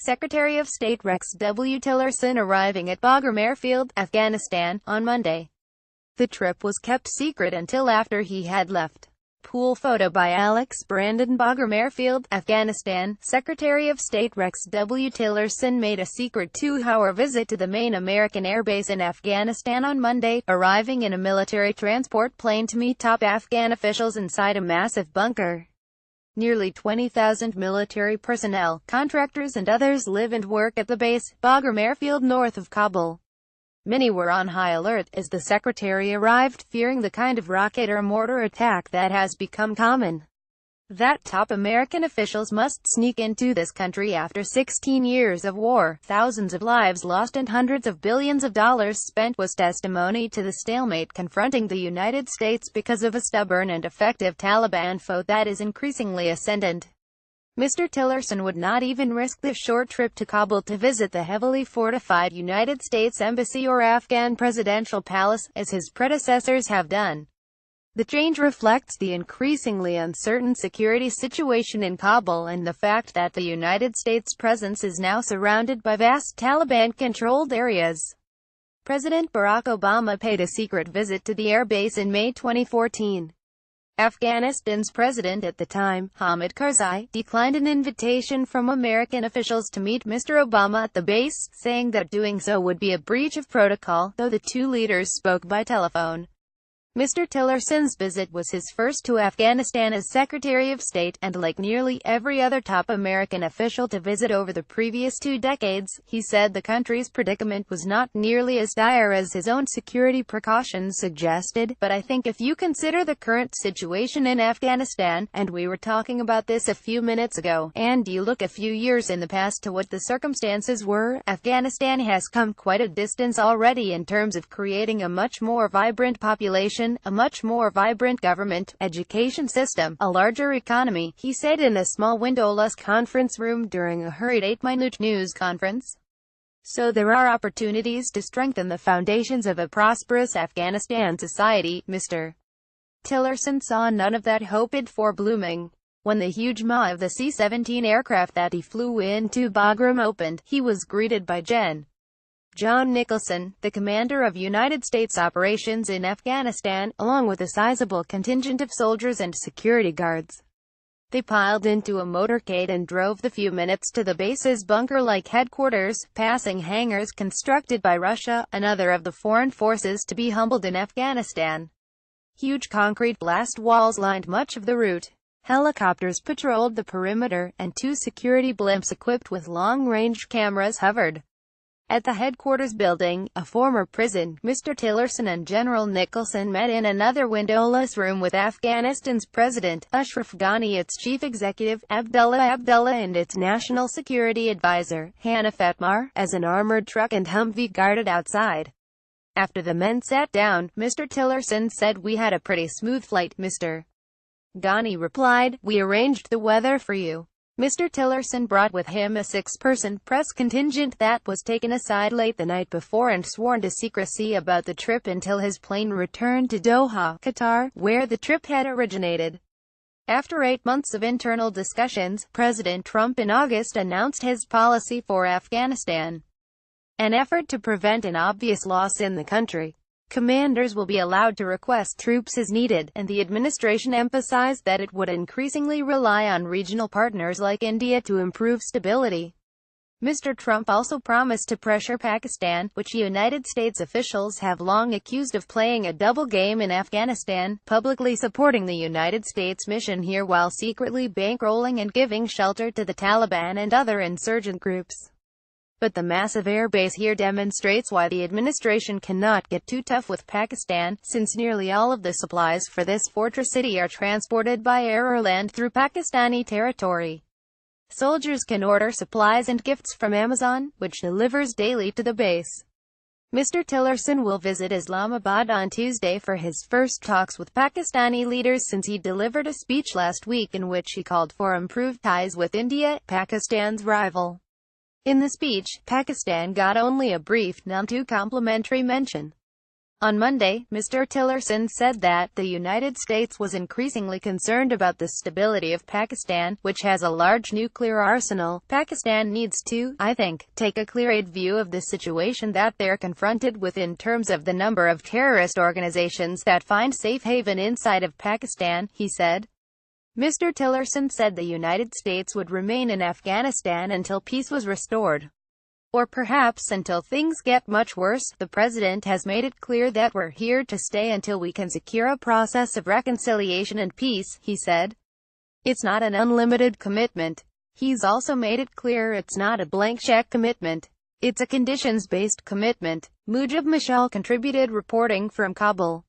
Secretary of State Rex W. Tillerson arriving at Bagram Airfield, Afghanistan, on Monday. The trip was kept secret until after he had left. Pool photo by Alex Brandon BAGRAM AIRFIELD, Afghanistan. Secretary of State Rex W. Tillerson made a secret 2-hour visit to the main American airbase in Afghanistan on Monday, arriving in a military transport plane to meet top Afghan officials inside a massive bunker. Nearly 20,000 military personnel, contractors and others live and work at the base, Bagram Airfield north of Kabul. Many were on high alert as the secretary arrived, fearing the kind of rocket or mortar attack that has become common. That top American officials must sneak into this country after 16 years of war, thousands of lives lost and hundreds of billions of dollars spent was testimony to the stalemate confronting the United States because of a stubborn and effective Taliban foe that is increasingly ascendant. Mr. Tillerson would not even risk the short trip to Kabul to visit the heavily fortified United States Embassy or Afghan presidential palace, as his predecessors have done. The change reflects the increasingly uncertain security situation in Kabul and the fact that the United States presence is now surrounded by vast Taliban-controlled areas. President Barack Obama paid a secret visit to the airbase in May 2014. Afghanistan's president at the time, Hamid Karzai, declined an invitation from American officials to meet Mr. Obama at the base, saying that doing so would be a breach of protocol, though the two leaders spoke by telephone. Mr. Tillerson's visit was his first to Afghanistan as Secretary of State, and like nearly every other top American official to visit over the previous 2 decades, he said the country's predicament was not nearly as dire as his own security precautions suggested, but I think if you consider the current situation in Afghanistan, and we were talking about this a few minutes ago, and you look a few years in the past to what the circumstances were, Afghanistan has come quite a distance already in terms of creating a much more vibrant population, a much more vibrant government, education system, a larger economy, he said in a small windowless conference room during a hurried 8-minute news conference. So there are opportunities to strengthen the foundations of a prosperous Afghanistan society. Mr. Tillerson saw none of that hoped for blooming. When the huge maw of the C-17 aircraft that he flew into Bagram opened, he was greeted by John Nicholson, the commander of United States operations in Afghanistan, along with a sizable contingent of soldiers and security guards. They piled into a motorcade and drove the few minutes to the base's bunker-like headquarters, passing hangars constructed by Russia, another of the foreign forces to be humbled in Afghanistan. Huge concrete blast walls lined much of the route. Helicopters patrolled the perimeter, and 2 security blimps equipped with long-range cameras hovered at the headquarters building, a former prison. Mr. Tillerson and General Nicholson met in another windowless room with Afghanistan's President, Ashraf Ghani, its chief executive, Abdullah Abdullah, and its national security advisor, Hannah Fatmar, as an armored truck and Humvee guarded outside. After the men sat down, Mr. Tillerson said, "We had a pretty smooth flight, Mr. Ghani replied, "We arranged the weather for you." Mr. Tillerson brought with him a 6-person press contingent that was taken aside late the night before and sworn to secrecy about the trip until his plane returned to Doha, Qatar, where the trip had originated. After 8 months of internal discussions, President Trump in August announced his policy for Afghanistan, an effort to prevent an obvious loss in the country. Commanders will be allowed to request troops as needed, and the administration emphasized that it would increasingly rely on regional partners like India to improve stability. Mr. Trump also promised to pressure Pakistan, which United States officials have long accused of playing a double game in Afghanistan, publicly supporting the United States mission here while secretly bankrolling and giving shelter to the Taliban and other insurgent groups. But the massive airbase here demonstrates why the administration cannot get too tough with Pakistan, since nearly all of the supplies for this fortress city are transported by air or land through Pakistani territory. Soldiers can order supplies and gifts from Amazon, which delivers daily to the base. Mr. Tillerson will visit Islamabad on Tuesday for his first talks with Pakistani leaders since he delivered a speech last week in which he called for improved ties with India, Pakistan's rival. In the speech, Pakistan got only a brief, non-too complimentary mention. On Monday, Mr. Tillerson said that the United States was increasingly concerned about the stability of Pakistan, which has a large nuclear arsenal. Pakistan needs to, I think, take a clear-eyed view of the situation that they're confronted with in terms of the number of terrorist organizations that find safe haven inside of Pakistan, he said. Mr. Tillerson said the United States would remain in Afghanistan until peace was restored. Or perhaps until things get much worse. The president has made it clear that we're here to stay until we can secure a process of reconciliation and peace, he said. It's not an unlimited commitment. He's also made it clear it's not a blank check commitment. It's a conditions-based commitment. Mujib Mashal contributed, reporting from Kabul.